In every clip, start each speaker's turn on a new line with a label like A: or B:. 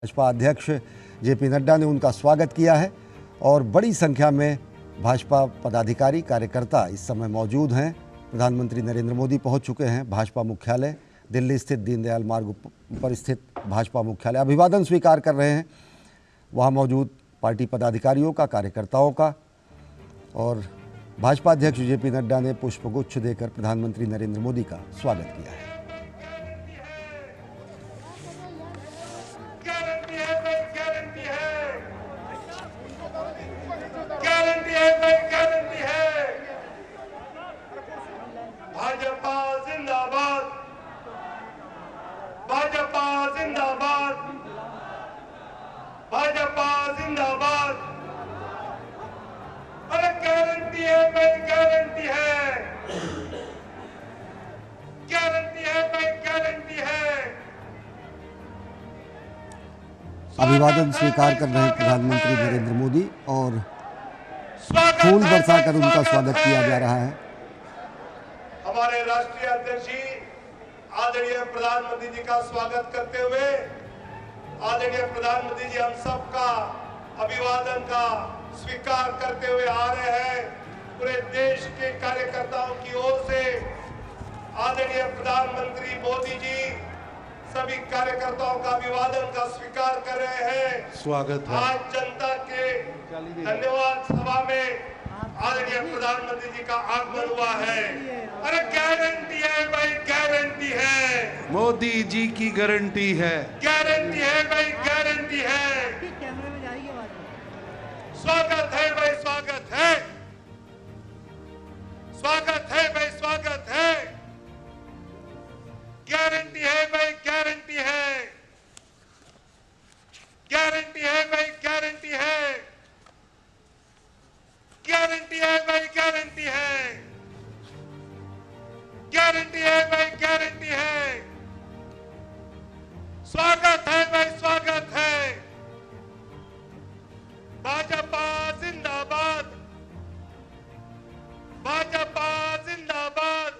A: भाजपा अध्यक्ष जेपी नड्डा ने उनका स्वागत किया है और बड़ी संख्या में भाजपा पदाधिकारी कार्यकर्ता इस समय मौजूद हैं। प्रधानमंत्री नरेंद्र मोदी पहुंच चुके हैं भाजपा मुख्यालय दिल्ली स्थित दीनदयाल मार्ग पर स्थित भाजपा मुख्यालय। अभिवादन स्वीकार कर रहे हैं वहां मौजूद पार्टी पदाधिकारियों का, कार्यकर्ताओं का। और भाजपा अध्यक्ष जेपी नड्डा ने पुष्पगुच्छ देकर प्रधानमंत्री नरेंद्र मोदी का स्वागत किया है।
B: भाजपा जिंदाबाद, भाजपा जिंदाबाद, भाजपा जिंदाबाद। अरे गारंटी है भाई, गारंटी है, गारंटी है भाई, गारंटी है।
A: अभिवादन स्वीकार कर रहे हैं प्रधानमंत्री नरेंद्र मोदी और फूल बरसाकर उनका स्वागत किया जा रहा है।
B: हमारे राष्ट्रीय अध्यक्ष जी आदरणीय प्रधानमंत्री जी का स्वागत करते हुए आदरणीय प्रधानमंत्री जी हम सबका अभिवादन का स्वीकार करते हुए आ रहे हैं। पूरे देश के कार्यकर्ताओं की ओर से आदरणीय प्रधानमंत्री मोदी जी सभी कार्यकर्ताओं का अभिवादन का स्वीकार कर रहे हैं।
C: स्वागत है।
B: आज जनता के धन्यवाद सभा में आदरणीय प्रधानमंत्री जी का आगमन हुआ है। अरे गारंटी है भाई, गारंटी है,
C: मोदी जी की गारंटी है,
B: गारंटी है भाई, गारंटी है। स्वागत है भाई, स्वागत है, स्वागत है भाई, स्वागत है। गारंटी है भाई, गारंटी है, गारंटी है भाई, गारंटी है, गारंटी है भाई, गारंटी है, गारंटी है भाई, गारंटी है। स्वागत है भाई, स्वागत है। भाजपा जिंदाबाद, भाजपा जिंदाबाद।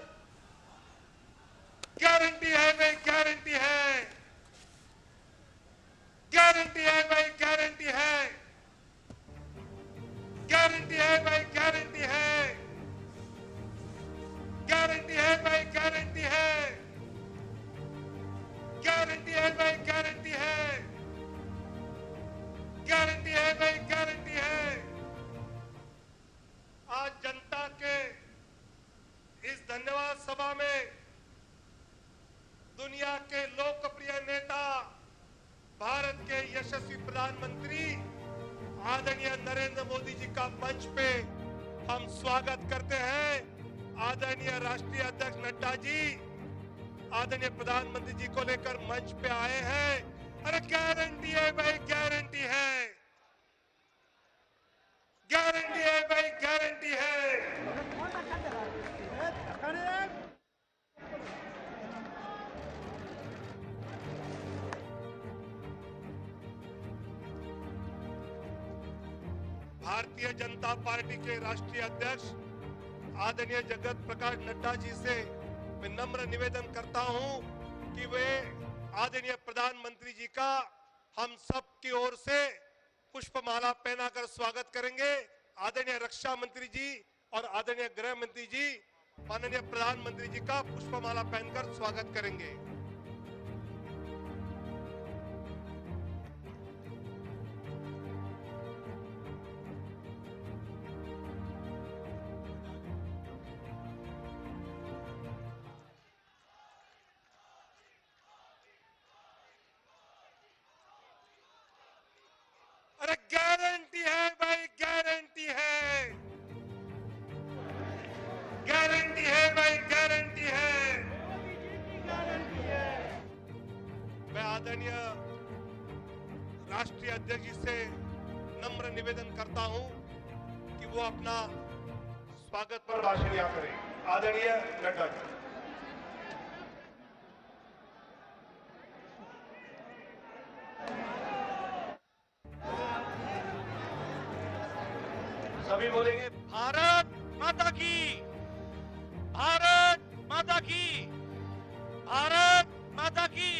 B: गारंटी है भाई, गारंटी है, गारंटी है भाई, गारंटी है, गारंटी है भाई, गारंटी है, गारंटी है भाई, गारंटी है, गारंटी है भाई, गारंटी है, गारंटी है भाई, गारंटी है। आज जनता के इस धन्यवाद सभा में दुनिया के लोकप्रिय नेता, भारत के यशस्वी प्रधानमंत्री आदरणीय नरेंद्र मोदी जी का मंच पे हम स्वागत करते हैं। आदरणीय राष्ट्रीय अध्यक्ष नड्डा जी आदरणीय प्रधानमंत्री जी को लेकर मंच पे आए हैं। अरे गारंटी है भाई, गारंटी है, गारंटी है भाई, गारंटी है। भारतीय जनता पार्टी के राष्ट्रीय अध्यक्ष आदरणीय जगत प्रकाश नड्डा जी से मैं नम्र निवेदन करता हूं कि वे आदरणीय प्रधानमंत्री जी का हम सब की ओर से पुष्पमाला पहनाकर स्वागत करेंगे। आदरणीय रक्षा मंत्री जी और आदरणीय गृह मंत्री जी माननीय प्रधानमंत्री जी का पुष्पमाला पहनकर स्वागत करेंगे। अरे गारंटी है भाई, गारंटी है, गारंटी है भाई, गारंटी है। मैं आदरणीय राष्ट्रीय अध्यक्ष जी से नम्र निवेदन करता हूं कि वो अपना स्वागत पर भाषण दिया करें। आदरणीय नड्डा जी। सभी बोलेंगे भारत माता की, भारत माता की, भारत माता की।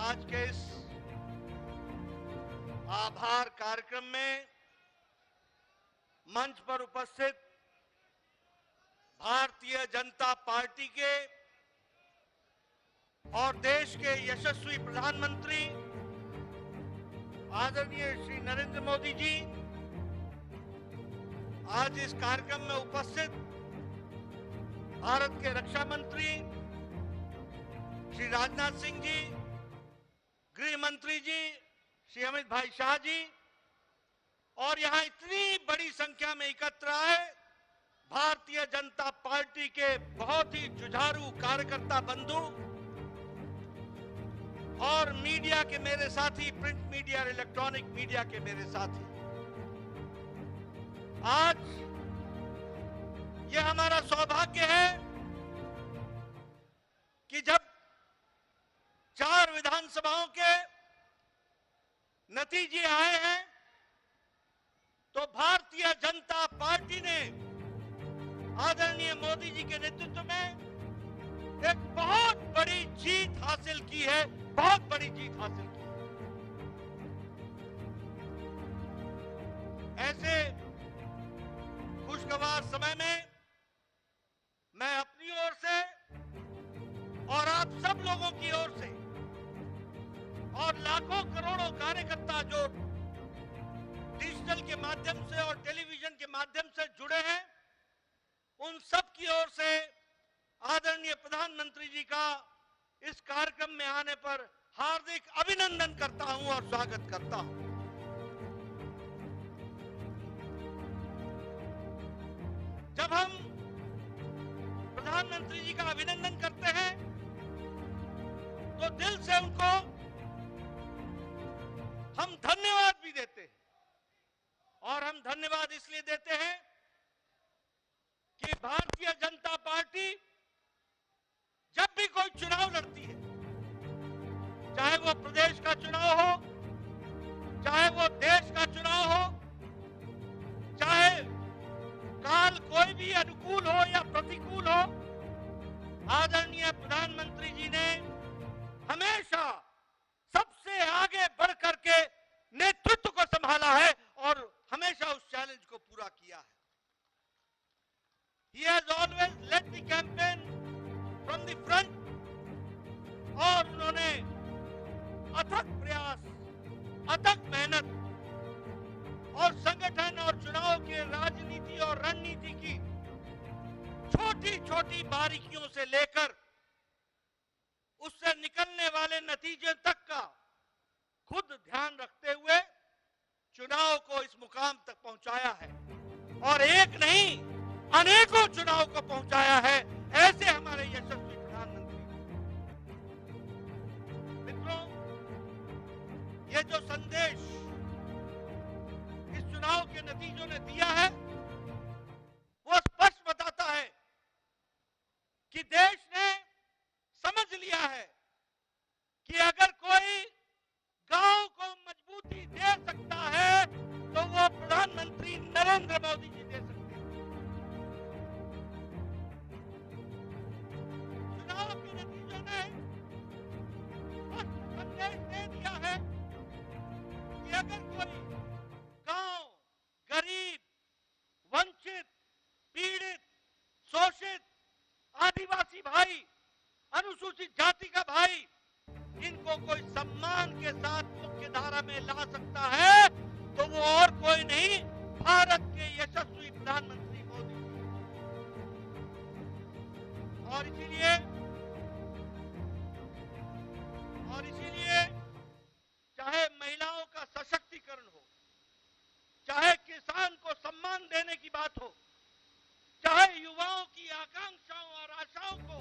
D: आज के इस आभार कार्यक्रम में मंच पर उपस्थित भारतीय जनता पार्टी के और देश के यशस्वी प्रधानमंत्री आदरणीय श्री नरेंद्र मोदी जी, आज इस कार्यक्रम में उपस्थित भारत के रक्षा मंत्री श्री राजनाथ सिंह जी, गृह मंत्री जी श्री अमित भाई शाह जी, और यहां इतनी बड़ी संख्या में एकत्र आए भारतीय जनता पार्टी के बहुत ही जुझारू कार्यकर्ता बंधु और मीडिया के मेरे साथी, प्रिंट मीडिया और इलेक्ट्रॉनिक मीडिया के मेरे साथी, आज यह हमारा सौभाग्य है कि जब 4 विधानसभाओं के नतीजे आए हैं तो भारतीय जनता पार्टी ने आदरणीय मोदी जी के नेतृत्व में एक बहुत बड़ी जीत हासिल की है, बहुत बड़ी जीत हासिल की है। ऐसे खुशगवार समय में मैं अपनी ओर से और आप सब लोगों की ओर से और लाखों करोड़ों कार्यकर्ता जो डिजिटल के माध्यम से और टेलीविजन के माध्यम से जुड़े हैं, उन सब की ओर से आदरणीय प्रधानमंत्री जी का इस कार्यक्रम में आने पर हार्दिक अभिनंदन करता हूं और स्वागत करता हूं। जब हम प्रधानमंत्री जी का अभिनंदन करते हैं तो दिल से उनको हम धन्यवाद भी देते हैं, और हम धन्यवाद इसलिए देते हैं कि भारतीय जनता पार्टी जब भी कोई चुनाव लड़ती है, चाहे वो प्रदेश का चुनाव हो, चाहे वो देश का चुनाव हो, चाहे काल कोई भी अनुकूल हो या प्रतिकूल हो, आदरणीय प्रधानमंत्री जी ने हमेशा सबसे आगे बढ़ करके नेतृत्व को संभाला है और हमेशा उस चैलेंज को पूरा किया है। He has always led the campaign from the front, और उन्होंने अथक प्रयास, अथक मेहनत और संगठन और चुनाव के राजनीति और रणनीति की छोटी छोटी बारीकियों से लेकर उससे निकलने वाले नतीजे तक का खुद ध्यान रखते हुए चुनाव को इस मुकाम तक पहुंचाया है, और एक नहीं अनेकों चुनाव को पहुंचाया है। ऐसे हमारे यशस्वी प्रधानमंत्री। मित्रों, ये जो संदेश इस चुनाव के नतीजों ने दिया है वो स्पष्ट बताता है कि देश ने समझ लिया है कि अगर कोई गांव को मजबूती दे सकता है तो वो प्रधानमंत्री नरेंद्र मोदी जी दे सकते हैं। चुनाव के नतीजों ने स्पष्ट संदेश दे दिया है कि अगर कोई गांव, गरीब, वंचित, पीड़ित, शोषित, आदिवासी भाई, अनुसूचित जाति का भाई, इनको कोई सम्मान के साथ मुख्य धारा में ला सकता है तो वो और कोई नहीं, भारत के यशस्वी प्रधानमंत्री मोदी जी। और इसीलिए चाहे महिलाओं का सशक्तिकरण हो, चाहे किसान को सम्मान देने की बात हो, चाहे युवाओं की आकांक्षाओं और आशाओं को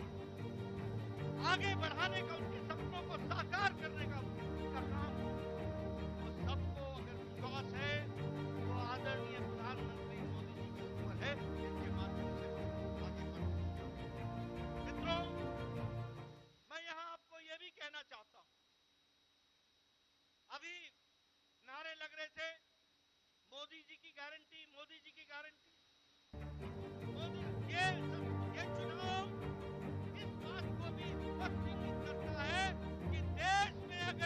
D: आगे बढ़ाने का, उनके सपनों को साकार करने का उनका काम हो, तो सबको अगर विश्वास है तो आदरणीय प्रधानमंत्री मोदी जी के ऊपर है, जिनके माध्यम से आगे बढ़े। मित्रों, मैं यहां आपको यह भी कहना चाहता हूं, अभी नारे लग रहे थे मोदी जी की गारंटी, मोदी जी की गारंटी। ये चुनाव इस बात को भी स्पष्ट इंगित करता है कि देश में अगर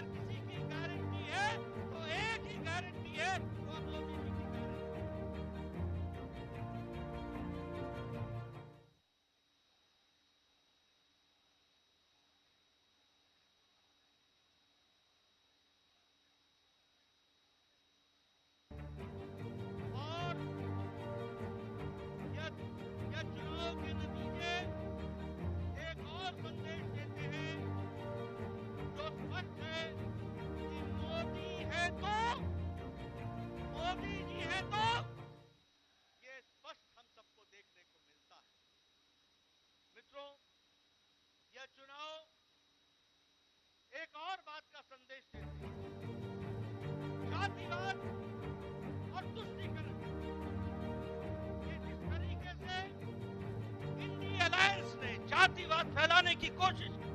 D: जातिवाद फैलाने की कोशिश की,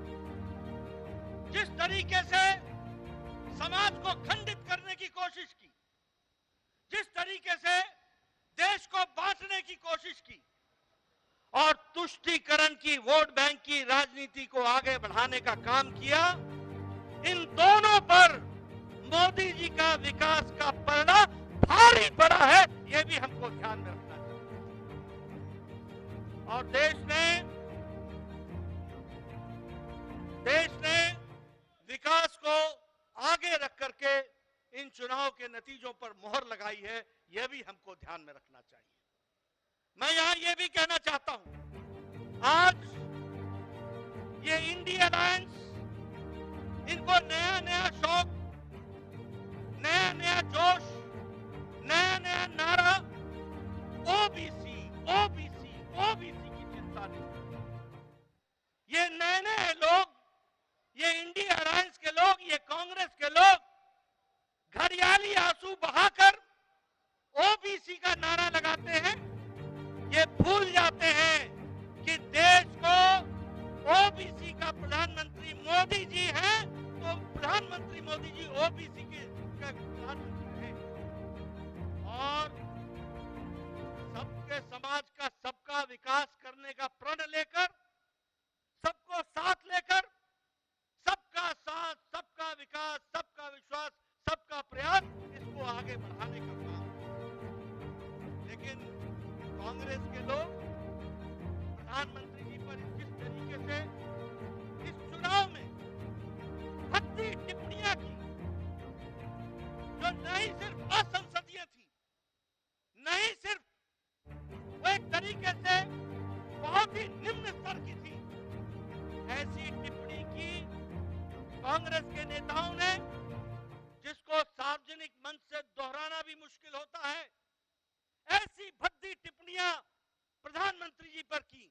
D: जिस तरीके से समाज को खंडित करने की कोशिश की, जिस तरीके से देश को बांटने की कोशिश की और तुष्टीकरण की, वोट बैंक की राजनीति को आगे बढ़ाने का काम किया, इन दोनों पर मोदी जी का विकास का पलड़ा भारी पड़ा है। यह भी हमको ध्यान में रखना चाहिए। और देश ने विकास को आगे रख करके इन चुनाव के नतीजों पर मोहर लगाई है। यह भी हमको ध्यान में रखना चाहिए। मैं यहां यह भी कहना चाहता हूं, आज ये इंडिया अलायंस, इनको नया नया शौक, नया नया जोश, नया नया नारा, ओबीसी ओबीसी ओबीसी की चिंता नहीं। ये नए नए लोग, ये इंडिया अलायंस के लोग, ये कांग्रेस के लोग घड़ियाली आंसू बहाकर ओबीसी का नारा लगाते हैं। ये भूल जाते हैं कि देश को ओबीसी का प्रधानमंत्री मोदी जी हैं, तो प्रधानमंत्री मोदी जी ओबीसी के प्रधानमंत्री हैं। और सबके समाज का सबका विकास करने का प्रण लेकर, सबको साथ लेकर, सबका साथ, सबका विकास, सबका विश्वास, सबका प्रयास, इसको आगे बढ़ाने का काम। लेकिन कांग्रेस के लोग प्रधानमंत्री जी पर जिस तरीके से इस चुनाव में भद्दी टिप्पणियां की, जो नहीं सिर्फ असंसदीय थी, नहीं सिर्फ वो एक तरीके से बहुत ही निम्न स्तर की थी, ऐसी टिप्पणी की कांग्रेस के नेताओं ने, जिसको सार्वजनिक मंच से दोहराना भी मुश्किल होता है। ऐसी भद्दी टिप्पणियां प्रधानमंत्री जी पर की।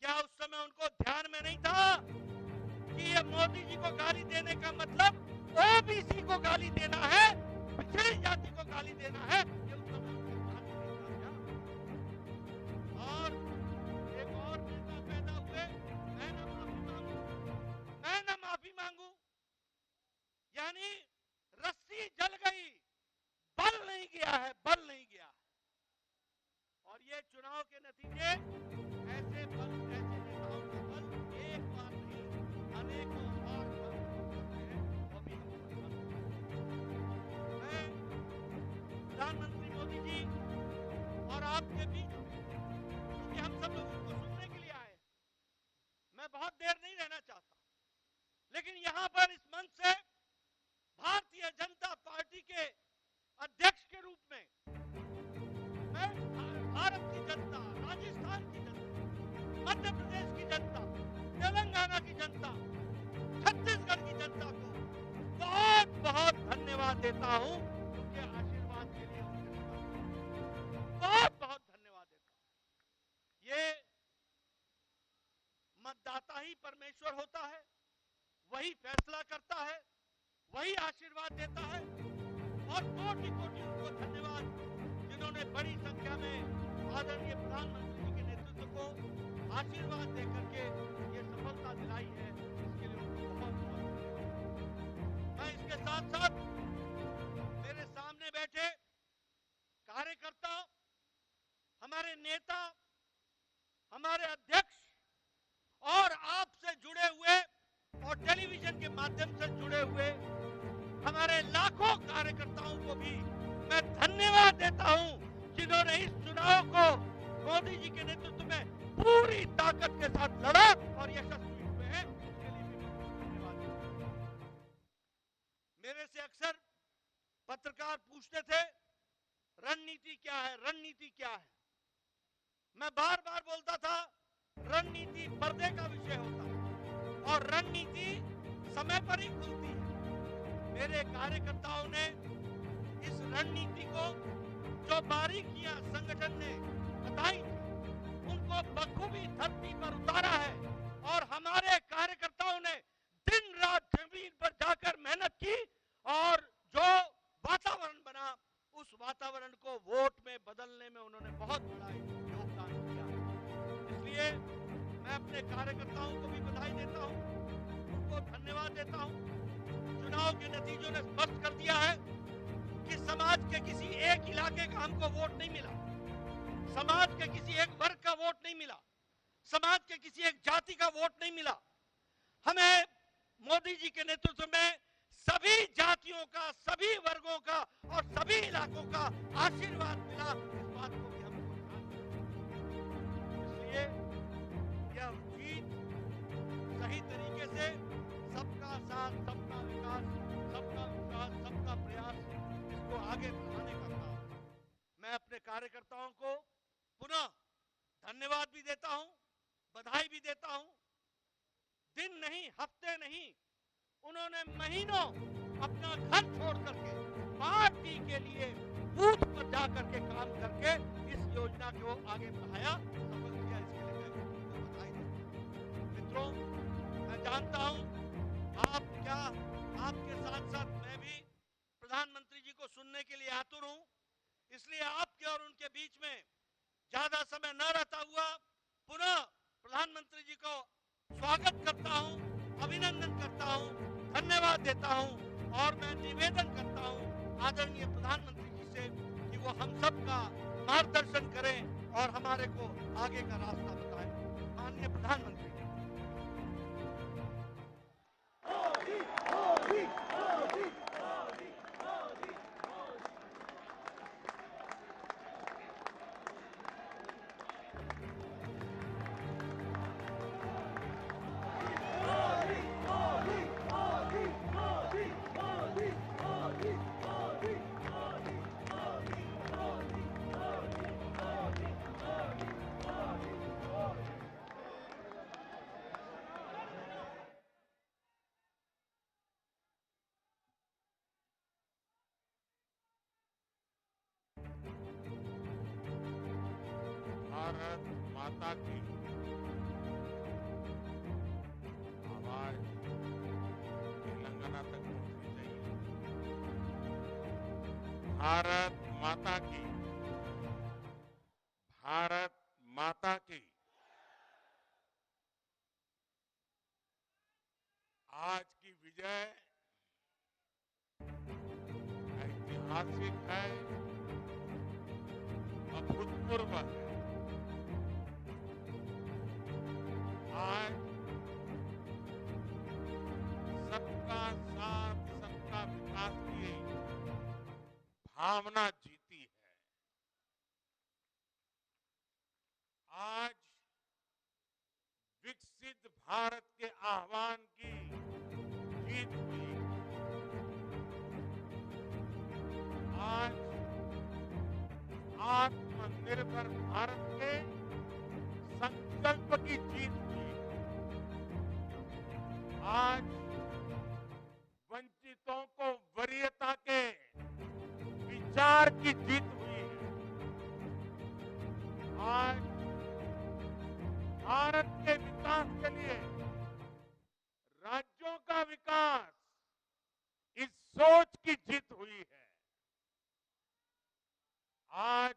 D: क्या उस समय उनको ध्यान में नहीं था कि ये मोदी जी को गाली देने का मतलब ओबीसी को गाली देना है, पिछड़ी जाति को गाली देना है? ये उस समय उनको ध्यान में नहीं था क्या? और एक और नेता पैदा हुए, मैं ना माफी मांगू, यानी रस्सी जल गई, बल नहीं गया है, बल नहीं गया। और ये चुनाव के नतीजे, ऐसे बल, ऐसे नेताओं का बल एक बार नहीं, अनेकों बार बल करते हैं, वो भी हमको मैं प्रधानमंत्री मोदी जी और आपके बीच, क्योंकि हम सब लोग उनको सुनने के लिए आए, मैं बहुत देर नहीं रहना चाहता, लेकिन यहां पर इस मंच से भारतीय जनता पार्टी के अध्यक्ष के रूप में मैं भारत की जनता, राजस्थान की जनता, मध्य प्रदेश की जनता, तेलंगाना की जनता, छत्तीसगढ़ की जनता को बहुत बहुत धन्यवाद देता हूं, उनके आशीर्वाद के लिए, बहुत बहुत धन्यवाद देता हूं। ये मतदाता ही परमेश्वर होता है, वही फैसला करता है, वही आशीर्वाद देता है। और कोटि कोटि उनको धन्यवाद, जिन्होंने बड़ी संख्या में आदरणीय प्रधानमंत्री जी के नेतृत्व को आशीर्वाद देकर के ये सफलता दिलाई है। इसके लिए उनको बहुत बहुत। मैं इसके साथ साथ मेरे सामने बैठे कार्यकर्ता, हमारे नेता, हमारे अध्यक्ष और आपसे जुड़े हुए और टेलीविजन के माध्यम से जुड़े हुए हमारे लाखों कार्यकर्ताओं को भी मैं धन्यवाद देता हूं, जिन्होंने इस चुनाव को मोदी जी के नेतृत्व में पूरी ताकत के साथ लड़ा और यशस्वी हुए हैं। उसके लिए भी मैं धन्यवाद देता हूं। मेरे से अक्सर पत्रकार पूछते थे, रणनीति क्या है, रणनीति क्या है? मैं बार बार बोलता था, रणनीति पर्दे का विषय होता है और रणनीति समय पर ही खुलती है। मेरे कार्यकर्ताओं ने इस रणनीति को, जो बारीकियां संगठन ने बताई थी, उनको बखूबी धरती पर उतारा है और हमारे कार्यकर्ताओं ने दिन रात जमीन पर जाकर मेहनत की और जो वातावरण बना, उस वातावरण को वोट में बदलने में उन्होंने बहुत बड़ा योगदान किया। इसलिए मैं अपने कार्यकर्ताओं को भी बधाई देता हूं, उनको धन्यवाद देता हूं। चुनाव के नतीजों ने स्पष्ट कर दिया है कि समाज के किसी एक इलाके का हमको वोट नहीं मिला, समाज के किसी एक वर्ग का वोट नहीं मिला, समाज के किसी एक जाति का वोट नहीं मिला। हमें मोदी जी के नेतृत्व में सभी जातियों का, सभी वर्गों का और सभी इलाकों का आशीर्वाद मिला। इस बात को भी हमको ध्यान रखना। इसलिए यह जीत सही तरीके से सबका साथ, सबका विकास, सबका विश्वास, सबका प्रयास, इसको आगे बढ़ाने का काम। मैं अपने कार्यकर्ताओं को पुनः धन्यवाद भी देता हूं, बधाई भी देता हूं। दिन नहीं, हफ्ते नहीं, उन्होंने महीनों अपना घर छोड़ करके पार्टी के लिए बूथ पर जाकर के काम करके इस योजना को आगे बढ़ाया, सफल किया। इसके लिए मैं उनको बधाई देता हूं। मित्रों, मैं जानता हूं आपके साथ साथ मैं भी प्रधानमंत्री जी को सुनने के लिए आतुर हूं। इसलिए आपके और उनके बीच में ज्यादा समय न रहता हुआ पुनः प्रधानमंत्री जी को स्वागत करता हूं, अभिनंदन करता हूं, धन्यवाद देता हूं और मैं निवेदन करता हूं आदरणीय प्रधानमंत्री जी से कि वो हम सब का मार्गदर्शन करें और हमारे को आगे का रास्ता बताएं। माननीय प्रधानमंत्री,
E: भारत माता की आवाज तेलंगाना तक पहुंचनी चाहिए। भारत माता की, भारत माता की। आज की विजय ऐतिहासिक है, अभूतपूर्व है। आज सबका साथ, सबका विकास की भावना जीती है। आज विकसित भारत के आह्वान की जीत हुई। आज आत्मनिर्भर भारत के संकल्प की जीत हुई। आज वंचितों को वरीयता के विचार की जीत हुई है। आज भारत के विकास के लिए राज्यों का विकास, इस सोच की जीत हुई है। आज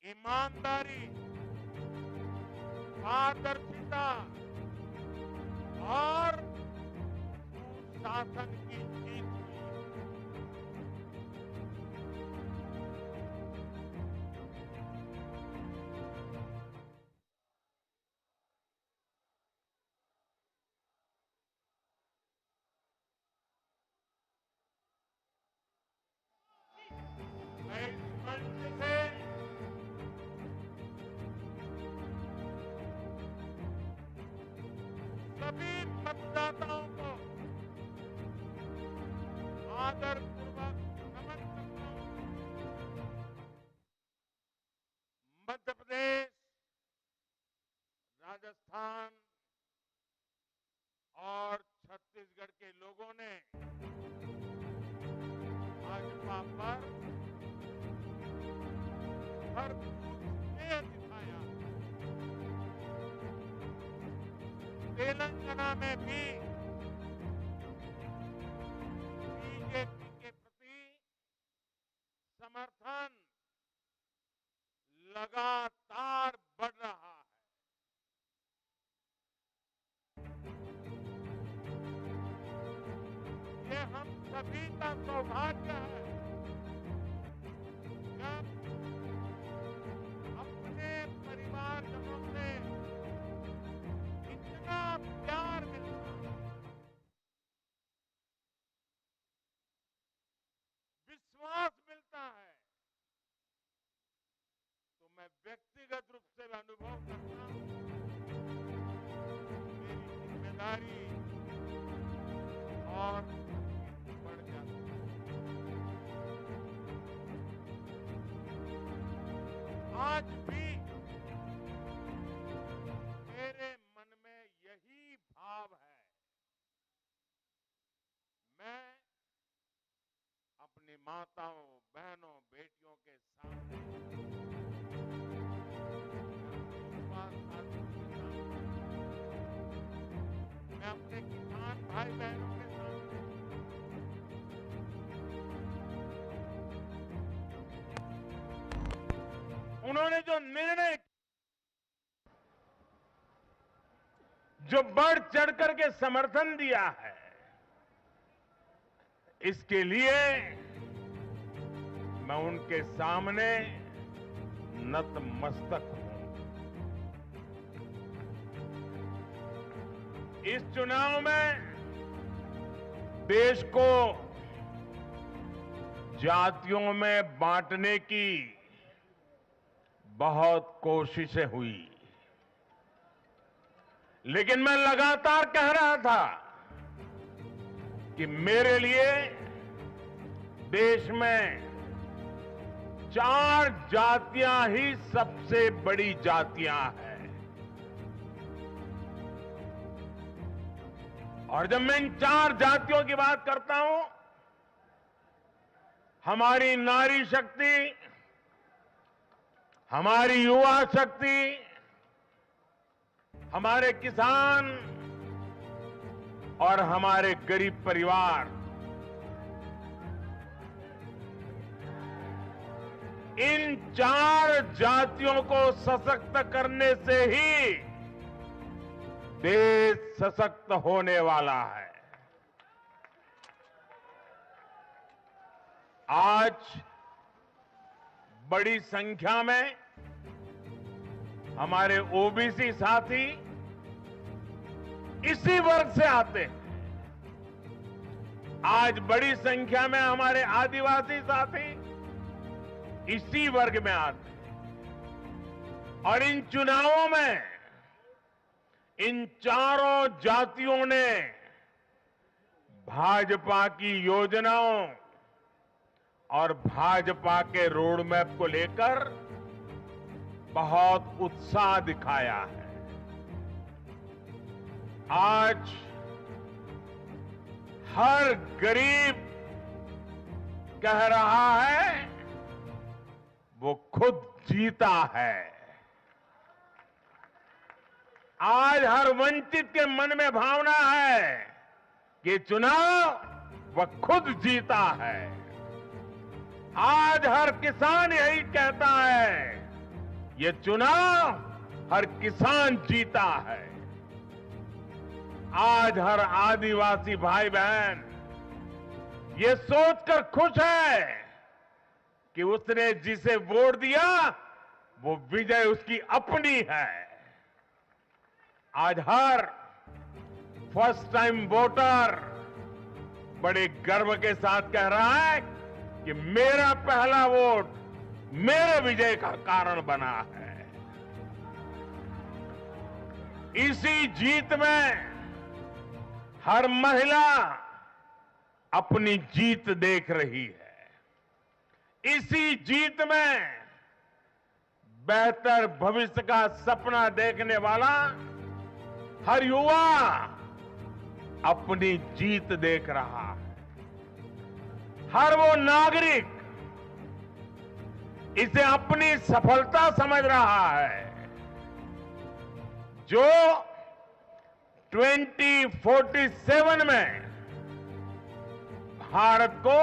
E: ईमानदारी, पारदर्शिता और सुशासन की जीत हुई। मैं इस मंच से सभी मतदाताओं को आदरपूर्वक नमन करता हूं। मध्य प्रदेश, राजस्थान और छत्तीसगढ़ के लोगों ने भाजपा पर भरपूर स्नेह दिखाया। तेलंगाना में भी बीजेपी के प्रति समर्थन लगातार बढ़ रहा है। सभी का सौभाग्य है जब अपने परिवारजनों से इतना प्यार मिलता है, विश्वास मिलता है, तो मैं व्यक्तिगत रूप से अनुभव करता हूं मेरी जिम्मेदारी और बढ़ जाती है। आज भी मेरे मन में यही भाव है। मैं अपनी माताओं, बहनों, बेटियों के सामने, युवा साथियों के सामने, मैं अपने किसान भाई बहनों के सामने उन्होंने जो निर्णय, जो बढ़ चढ़ करके समर्थन दिया है, इसके लिए मैं उनके सामने नतमस्तक हूं। इस चुनाव में देश को जातियों में बांटने की बहुत कोशिशें हुई, लेकिन मैं लगातार कह रहा था कि मेरे लिए देश में 4 जातियां ही सबसे बड़ी जातियां हैं। और जब मैं इन 4 जातियों की बात करता हूं, हमारी नारी शक्ति, हमारी युवा शक्ति, हमारे किसान और हमारे गरीब परिवार, इन 4 जातियों को सशक्त करने से ही देश सशक्त होने वाला है। आज बड़ी संख्या में हमारे ओबीसी साथी इसी वर्ग से आते हैं। आज बड़ी संख्या में हमारे आदिवासी साथी इसी वर्ग में आते हैं। और इन चुनावों में इन 4 जातियों ने भाजपा की योजनाओं और भाजपा के रोड मैप को लेकर बहुत उत्साह दिखाया है। आज हर गरीब कह रहा है वो खुद जीता है। आज हर वंचित के मन में भावना है कि चुनाव वह खुद जीता है। आज हर किसान यही कहता है, ये चुनाव हर किसान जीता है। आज हर आदिवासी भाई बहन ये सोचकर खुश है कि उसने जिसे वोट दिया वो विजय उसकी अपनी है। आज हर फर्स्ट टाइम वोटर बड़े गर्व के साथ कह रहा है कि मेरा पहला वोट मेरे विजय का कारण बना है। इसी जीत में हर महिला अपनी जीत देख रही है। इसी जीत में बेहतर भविष्य का सपना देखने वाला हर युवा अपनी जीत देख रहा है। हर वो नागरिक इसे अपनी सफलता समझ रहा है जो 2047 में भारत को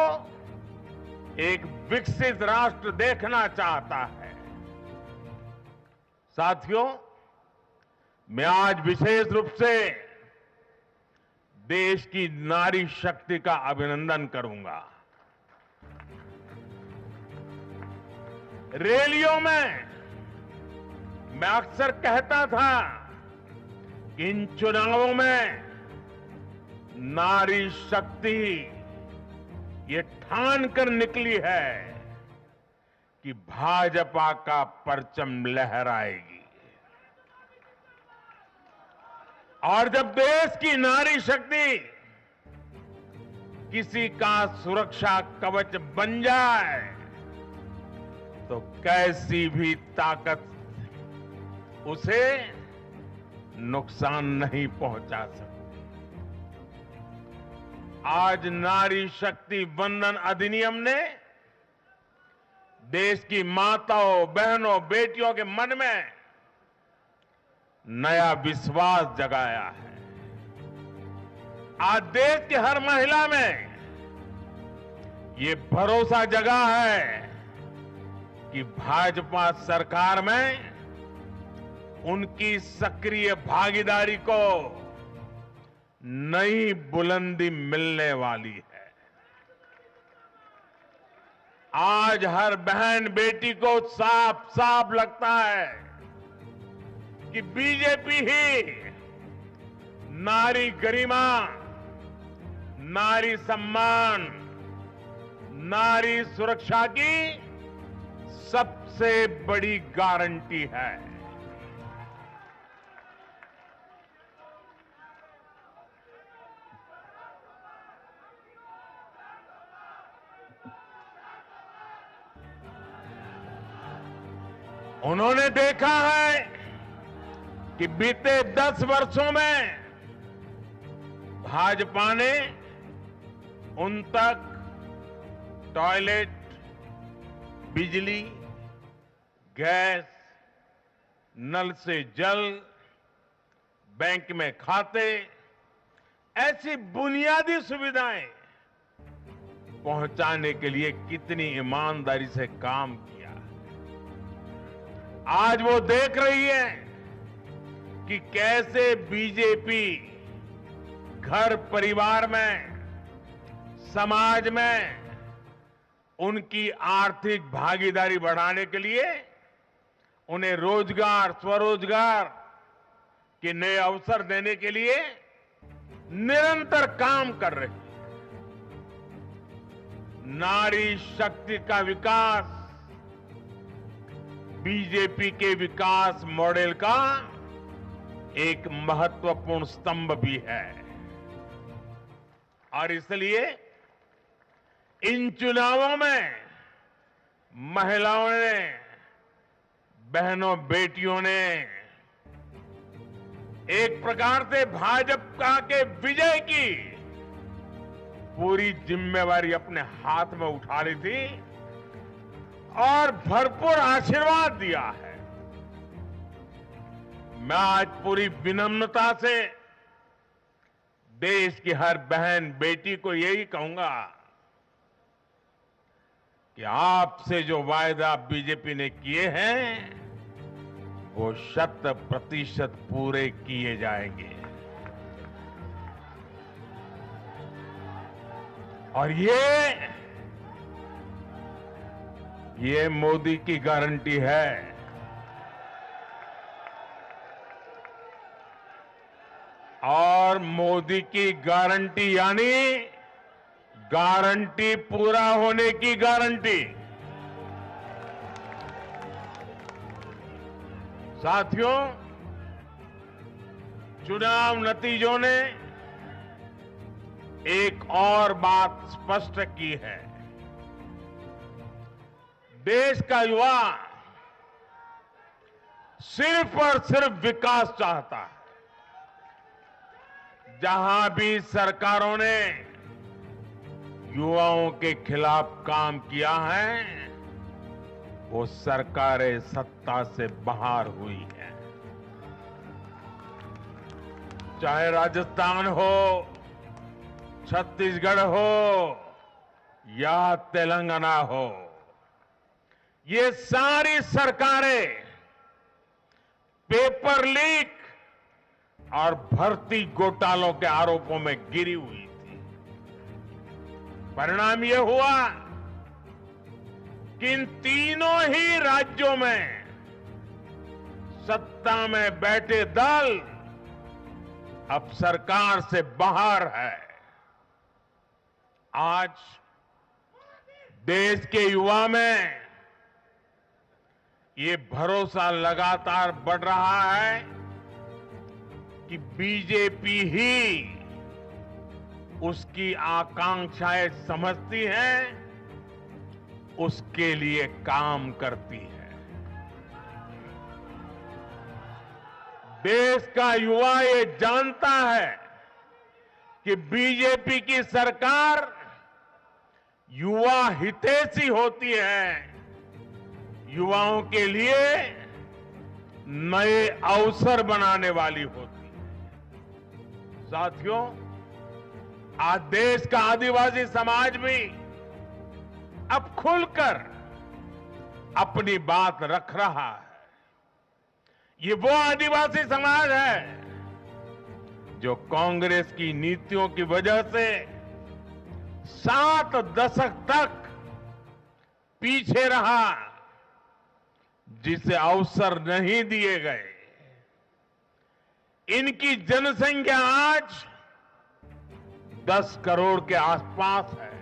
E: एक विकसित राष्ट्र देखना चाहता है। साथियों, मैं आज विशेष रूप से देश की नारी शक्ति का अभिनंदन करूंगा। रैलियों में मैं अक्सर कहता था कि इन चुनावों में नारी शक्ति ये ठान कर निकली है कि भाजपा का परचम लहराएगी। और जब देश की नारी शक्ति किसी का सुरक्षा कवच बन जाए तो कैसी भी ताकत उसे नुकसान नहीं पहुंचा सकती। आज नारी शक्ति वंदन अधिनियम ने देश की माताओं, बहनों, बेटियों के मन में नया विश्वास जगाया है। आज देश की हर महिला में ये भरोसा जगा है कि भाजपा सरकार में उनकी सक्रिय भागीदारी को नई बुलंदी मिलने वाली है। आज हर बहन बेटी को साफ साफ लगता है कि बीजेपी ही नारी गरिमा, नारी सम्मान, नारी सुरक्षा की सबसे बड़ी गारंटी है। उन्होंने देखा है कि बीते 10 वर्षों में भाजपा ने उन तक टॉयलेट, बिजली, गैस, नल से जल, बैंक में खाते, ऐसी बुनियादी सुविधाएं पहुंचाने के लिए कितनी ईमानदारी से काम किया। आज वो देख रही है कि कैसे बीजेपी घर परिवार में, समाज में उनकी आर्थिक भागीदारी बढ़ाने के लिए उन्हें रोजगार, स्वरोजगार के नए अवसर देने के लिए निरंतर काम कर रही है। नारी शक्ति का विकास बीजेपी के विकास मॉडल का एक महत्वपूर्ण स्तंभ भी है। और इसलिए इन चुनावों में महिलाओं ने, बहनों, बेटियों ने एक प्रकार से भाजपा के विजय की पूरी जिम्मेवारी अपने हाथ में उठा ली थी और भरपूर आशीर्वाद दिया है। मैं आज पूरी विनम्रता से देश की हर बहन बेटी को यही कहूंगा कि आपसे जो वायदा बीजेपी ने किए हैं वो 100% पूरे किए जाएंगे। और ये मोदी की गारंटी है। और मोदी की गारंटी यानी गारंटी पूरा होने की गारंटी। साथियों, चुनाव नतीजों ने एक और बात स्पष्ट की है। देश का युवा सिर्फ और सिर्फ विकास चाहता है। जहां भी सरकारों ने युवाओं के खिलाफ काम किया है वो सरकारें सत्ता से बाहर हुई है। चाहे राजस्थान हो, छत्तीसगढ़ हो या तेलंगाना हो, ये सारी सरकारें पेपर लीक और भर्ती घोटालों के आरोपों में गिरी हुई थी। परिणाम यह हुआ कि इन तीनों ही राज्यों में सत्ता में बैठे दल अब सरकार से बाहर है। आज देश के युवा में ये भरोसा लगातार बढ़ रहा है कि बीजेपी ही उसकी आकांक्षाएं समझती है, उसके लिए काम करती है। देश का युवा ये जानता है कि बीजेपी की सरकार युवा हितैषी होती है, युवाओं के लिए नए अवसर बनाने वाली होती है। साथियों, आज देश का आदिवासी समाज भी अब खुलकर अपनी बात रख रहा है। ये वो आदिवासी समाज है जो कांग्रेस की नीतियों की वजह से 7 दशक तक पीछे रहा, जिसे अवसर नहीं दिए गए। इनकी जनसंख्या आज 10 करोड़ के आसपास है।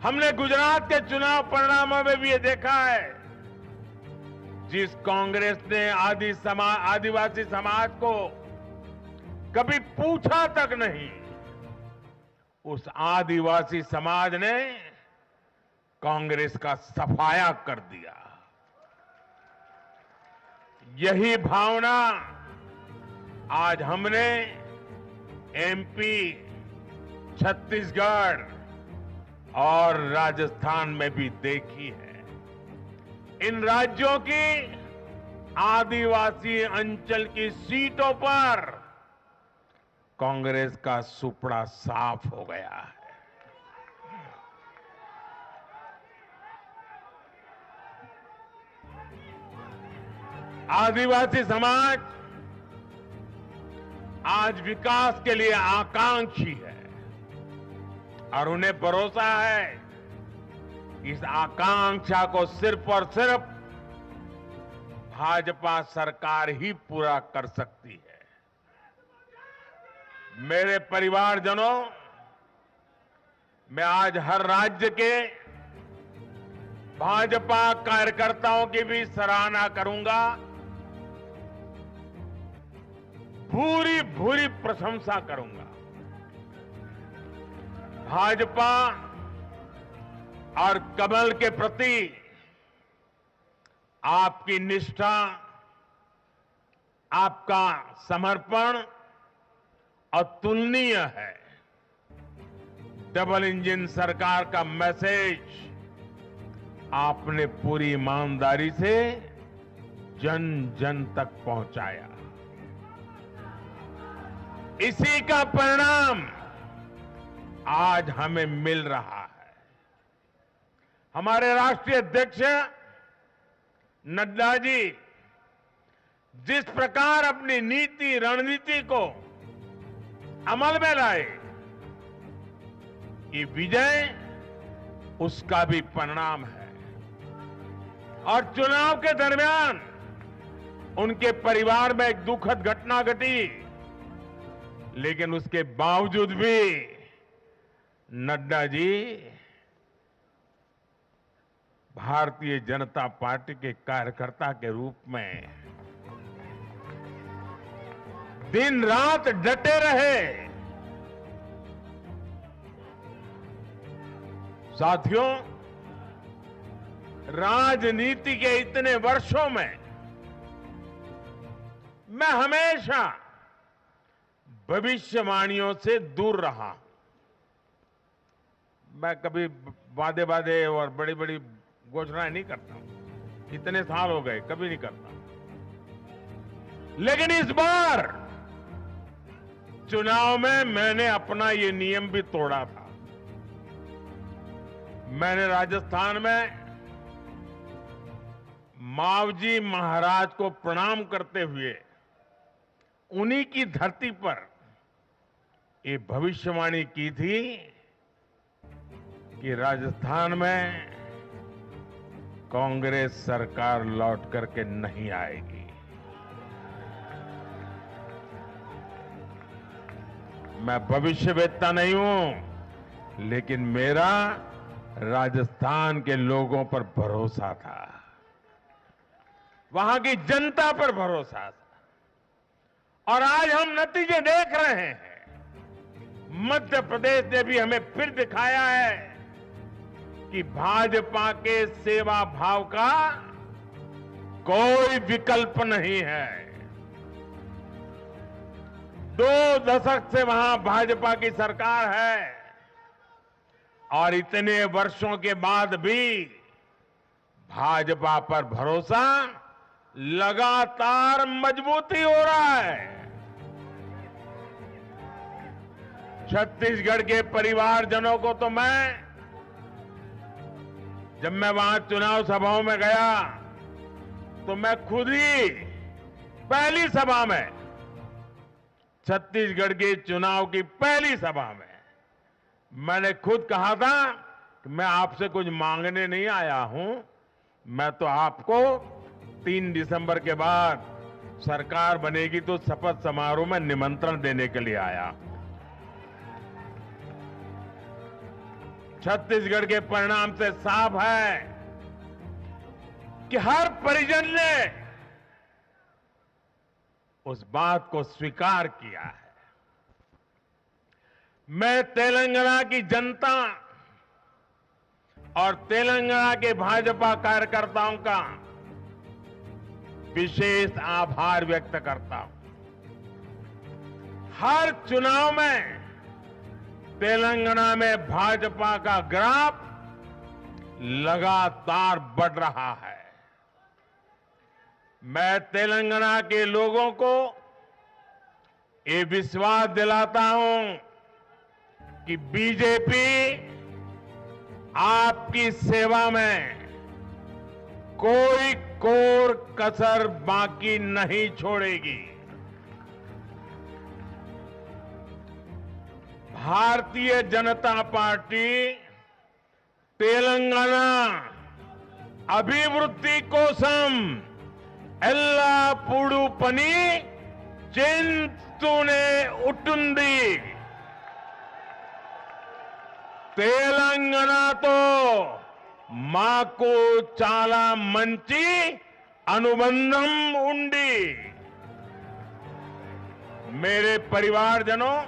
E: हमने गुजरात के चुनाव परिणामों में भी ये देखा है, जिस कांग्रेस ने आदिवासी समाज को कभी पूछा तक नहीं, उस आदिवासी समाज ने कांग्रेस का सफाया कर दिया। यही भावना आज हमने एमपी, छत्तीसगढ़ और राजस्थान में भी देखी है। इन राज्यों की आदिवासी अंचल की सीटों पर कांग्रेस का सुपड़ा साफ हो गया है। आदिवासी समाज आज विकास के लिए आकांक्षी है और उन्हें भरोसा है इस आकांक्षा को सिर्फ और सिर्फ भाजपा सरकार ही पूरा कर सकती है। मेरे परिवारजनों, मैं आज हर राज्य के भाजपा कार्यकर्ताओं की भी सराहना करूंगा, भूरी भूरी प्रशंसा करूंगा। भाजपा और कमल के प्रति आपकी निष्ठा, आपका समर्पण अतुलनीय है। डबल इंजन सरकार का मैसेज आपने पूरी ईमानदारी से जन जन तक पहुंचाया। इसी का परिणाम आज हमें मिल रहा है। हमारे राष्ट्रीय अध्यक्ष नड्डा जी जिस प्रकार अपनी नीति रणनीति को अमल में लाए, ये विजय उसका भी परिणाम है। और चुनाव के दरमियान उनके परिवार में एक दुखद घटना घटी, लेकिन उसके बावजूद भी नड्डा जी भारतीय जनता पार्टी के कार्यकर्ता के रूप में दिन रात डटे रहे। साथियों, राजनीति के इतने वर्षों में मैं हमेशा भविष्यवाणियों से दूर रहा। मैं कभी वादे और बड़ी बड़ी घोषणाएं नहीं करता हूं। इतने साल हो गए, कभी नहीं करता। लेकिन इस बार चुनाव में मैंने अपना ये नियम भी तोड़ा था। मैंने राजस्थान में मावजी महाराज को प्रणाम करते हुए उन्हीं की धरती पर ये भविष्यवाणी की थी कि राजस्थान में कांग्रेस सरकार लौट करके नहीं आएगी। मैं भविष्यवेत्ता नहीं हूं, लेकिन मेरा राजस्थान के लोगों पर भरोसा था, वहां की जनता पर भरोसा था। और आज हम नतीजे देख रहे हैं। मध्य प्रदेश ने भी हमें फिर दिखाया है कि भाजपा के सेवा भाव का कोई विकल्प नहीं है। 2 दशक से वहां भाजपा की सरकार है और इतने वर्षों के बाद भी भाजपा पर भरोसा लगातार मजबूती हो रहा है। छत्तीसगढ़ के परिवारजनों को तो जब मैं वहां चुनाव सभाओं में गया तो मैं खुद ही पहली सभा में, छत्तीसगढ़ के चुनाव की पहली सभा में मैंने खुद कहा था कि मैं आपसे कुछ मांगने नहीं आया हूं, मैं तो आपको 3 दिसंबर के बाद सरकार बनेगी तो शपथ समारोह में निमंत्रण देने के लिए आया। छत्तीसगढ़ के परिणाम से साफ है कि हर परिजन ने उस बात को स्वीकार किया है। मैं तेलंगाना की जनता और तेलंगाना के भाजपा कार्यकर्ताओं का विशेष आभार व्यक्त करता हूं। हर चुनाव में तेलंगाना में भाजपा का ग्राफ लगातार बढ़ रहा है। मैं तेलंगाना के लोगों को ये विश्वास दिलाता हूं कि बीजेपी आपकी सेवा में कोई कोर कसर बाकी नहीं छोड़ेगी। भारतीय जनता पार्टी तेलंगाना अभिवृद्धि कोसम एल्लापूडू पनी चिंतूने उटुंदी। तेलंगाना तो माकू चाला मंची अनुबंधम उंडी। मेरे परिवारजनों,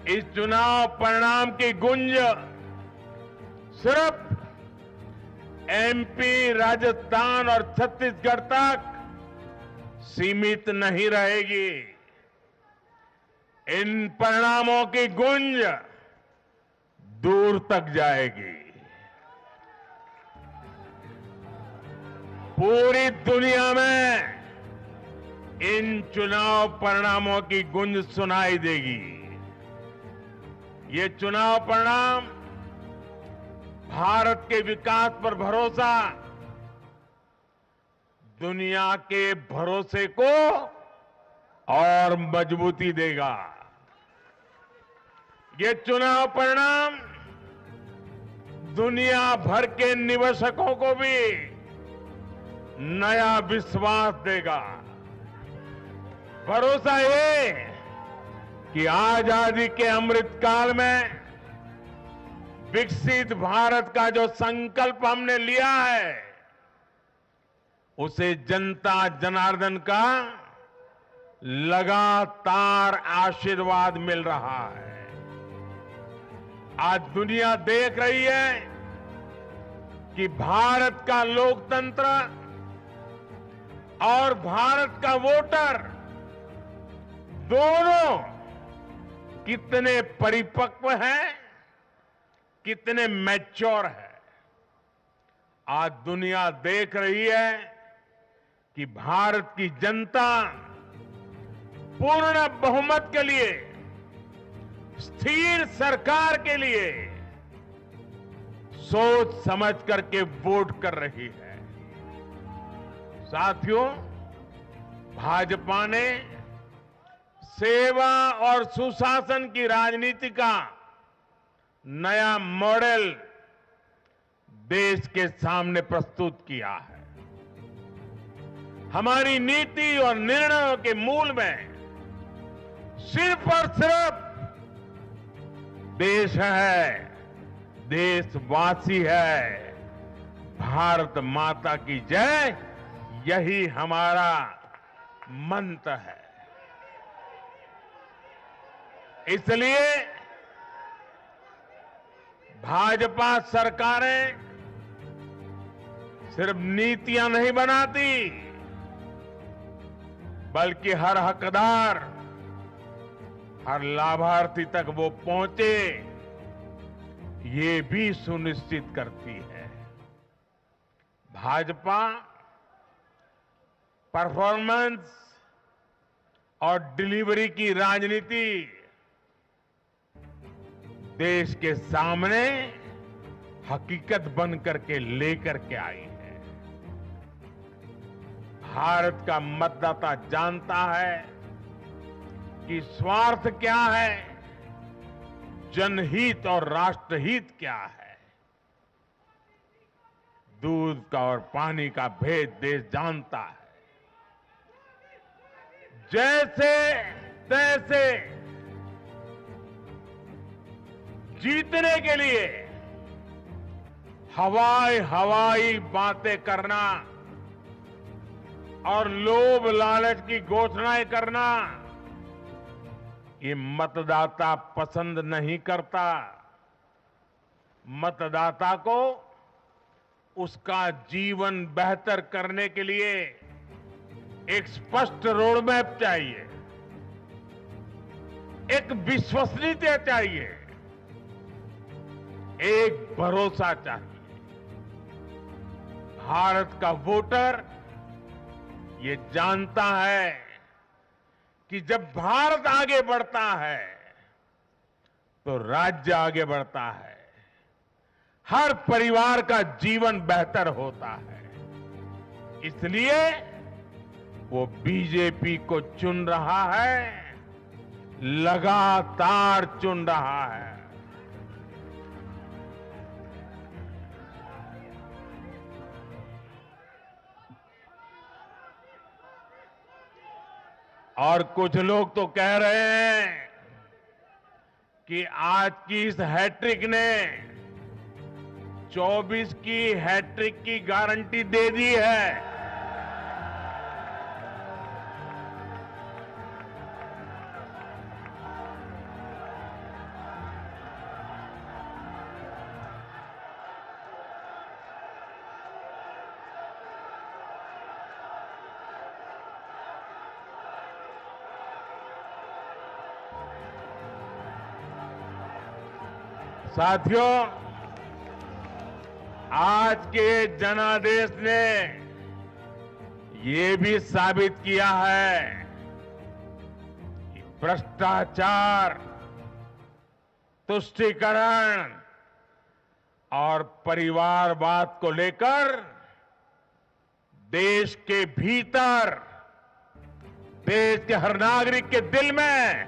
E: इस चुनाव परिणाम की गुंज सिर्फ एमपी, राजस्थान और छत्तीसगढ़ तक सीमित नहीं रहेगी। इन परिणामों की गुंज दूर तक जाएगी। पूरी दुनिया में इन चुनाव परिणामों की गुंज सुनाई देगी। ये चुनाव परिणाम भारत के विकास पर भरोसा, दुनिया के भरोसे को और मजबूती देगा। ये चुनाव परिणाम दुनिया भर के निवेशकों को भी नया विश्वास देगा। भरोसा ये कि आजादी के अमृत काल में विकसित भारत का जो संकल्प हमने लिया है, उसे जनता जनार्दन का लगातार आशीर्वाद मिल रहा है। आज दुनिया देख रही है कि भारत का लोकतंत्र और भारत का वोटर दोनों कितने परिपक्व हैं, कितने मैच्योर है। आज दुनिया देख रही है कि भारत की जनता पूर्ण बहुमत के लिए, स्थिर सरकार के लिए सोच समझ करके वोट कर रही है। साथियों, भाजपा ने सेवा और सुशासन की राजनीति का नया मॉडल देश के सामने प्रस्तुत किया है। हमारी नीति और निर्णयों के मूल में सिर्फ और सिर्फ देश है, देशवासी है, भारत माता की जय, यही हमारा मंत्र है। इसलिए भाजपा सरकारें सिर्फ नीतियां नहीं बनाती, बल्कि हर हकदार, हर लाभार्थी तक वो पहुंचे, ये भी सुनिश्चित करती है। भाजपा परफॉर्मेंस और डिलीवरी की राजनीति देश के सामने हकीकत बन करके लेकर के आई है। भारत का मतदाता जानता है कि स्वार्थ क्या है, जनहित और राष्ट्रहित क्या है। दूध का और पानी का भेद देश जानता है। जैसे तैसे जीतने के लिए हवाई बातें करना और लोभ लालच की घोषणाएं करना, ये मतदाता पसंद नहीं करता। मतदाता को उसका जीवन बेहतर करने के लिए एक स्पष्ट रोडमैप चाहिए, एक विश्वसनीयता चाहिए, एक भरोसा चाहिए। भारत का वोटर ये जानता है कि जब भारत आगे बढ़ता है तो राज्य आगे बढ़ता है, हर परिवार का जीवन बेहतर होता है। इसलिए वो बीजेपी को चुन रहा है, लगातार चुन रहा है। और कुछ लोग तो कह रहे हैं कि आज की इस हैट्रिक ने 24 की हैट्रिक की गारंटी दे दी है। साथियों, आज के जनादेश ने ये भी साबित किया है कि भ्रष्टाचार, तुष्टीकरण और परिवारवाद को लेकर देश के भीतर, देश के हर नागरिक के दिल में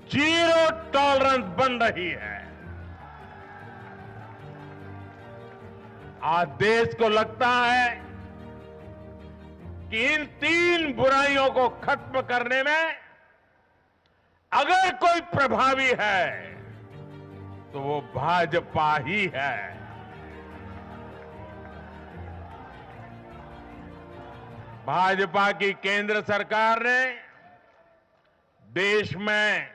E: जीरो टॉलरेंस बन रही है। आज देश को लगता है कि इन तीन बुराइयों को खत्म करने में अगर कोई प्रभावी है तो वो भाजपा ही है। भाजपा की केंद्र सरकार ने देश में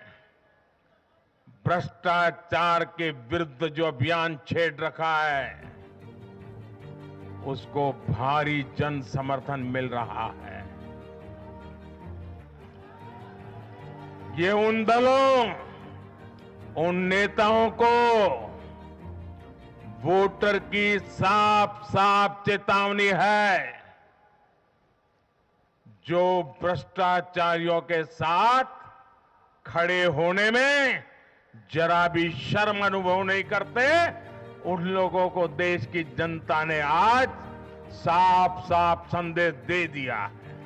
E: भ्रष्टाचार के विरुद्ध जो अभियान छेड़ रखा है उसको भारी जन समर्थन मिल रहा है। ये उन दलों, उन नेताओं को वोटर की साफ साफ चेतावनी है जो भ्रष्टाचारियों के साथ खड़े होने में जरा भी शर्म अनुभव नहीं करते। उन लोगों को देश की जनता ने आज साफ साफ संदेश दे दिया है।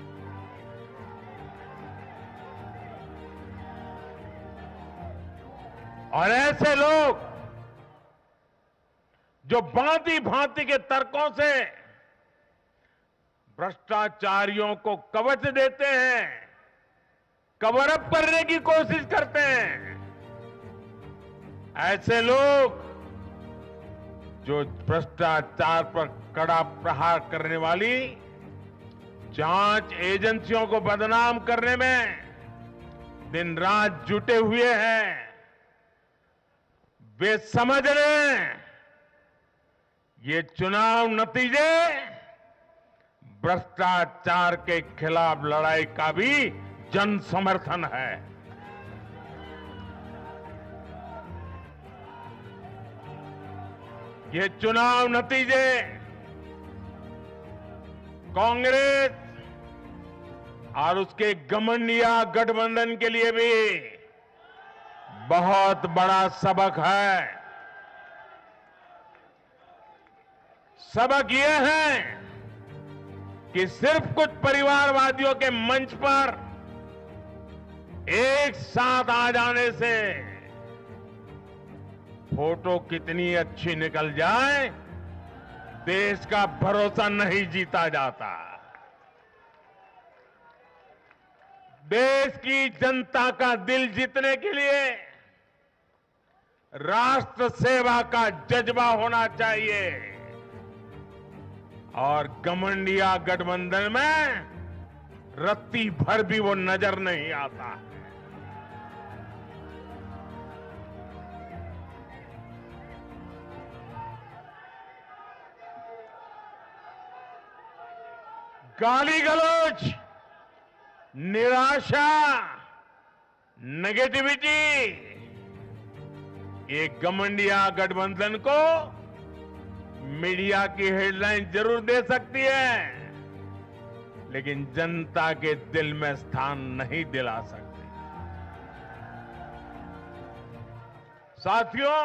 E: और ऐसे लोग जो भांति भांति के तर्कों से भ्रष्टाचारियों को कवच देते हैं, कवर अप करने की कोशिश करते हैं, ऐसे लोग जो भ्रष्टाचार पर कड़ा प्रहार करने वाली जांच एजेंसियों को बदनाम करने में दिन रात जुटे हुए हैं, वे समझ लें ये चुनाव नतीजे भ्रष्टाचार के खिलाफ लड़ाई का भी जन समर्थन है। ये चुनाव नतीजे कांग्रेस और उसके घमंडिया गठबंधन के लिए भी बहुत बड़ा सबक है। सबक ये है कि सिर्फ कुछ परिवारवादियों के मंच पर एक साथ आ जाने से फोटो कितनी अच्छी निकल जाए, देश का भरोसा नहीं जीता जाता। देश की जनता का दिल जीतने के लिए राष्ट्र सेवा का जज्बा होना चाहिए और घमंडिया गठबंधन में रत्ती भर भी वो नजर नहीं आता है। गाली गलौज, निराशा, नेगेटिविटी, ये घमंडिया गठबंधन को मीडिया की हेडलाइन जरूर दे सकती है, लेकिन जनता के दिल में स्थान नहीं दिला सकती। साथियों,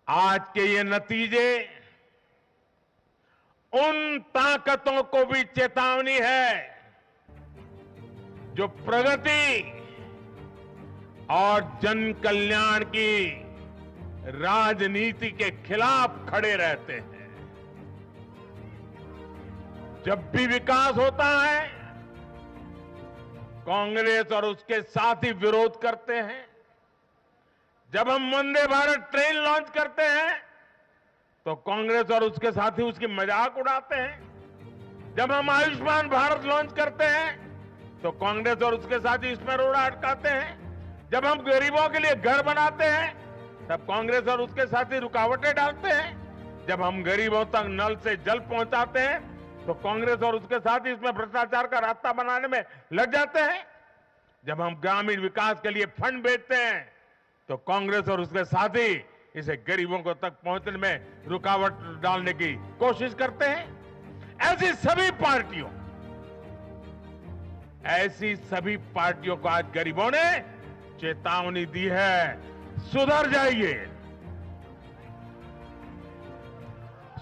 E: आज के ये नतीजे उन ताकतों को भी चेतावनी है जो प्रगति और जन कल्याण की राजनीति के खिलाफ खड़े रहते हैं। जब भी विकास होता है, कांग्रेस और उसके साथी विरोध करते हैं। जब हम वंदे भारत ट्रेन लॉन्च करते हैं तो कांग्रेस और उसके साथी उसकी मजाक उड़ाते हैं। जब हम आयुष्मान भारत लॉन्च करते हैं तो कांग्रेस और उसके साथी इसमें रोड़ा अटकाते हैं। जब हम गरीबों के लिए घर बनाते हैं तब कांग्रेस और उसके साथी रुकावटें डालते हैं। जब हम गरीबों तक नल से जल पहुंचाते हैं तो कांग्रेस और उसके साथी इसमें भ्रष्टाचार का रास्ता बनाने में लग जाते हैं। जब हम ग्रामीण विकास के लिए फंड भेजते हैं तो कांग्रेस और उसके साथी इसे गरीबों को तक पहुंचने में रुकावट डालने की कोशिश करते हैं। ऐसी सभी पार्टियों को आज गरीबों ने चेतावनी दी है, सुधर जाइए,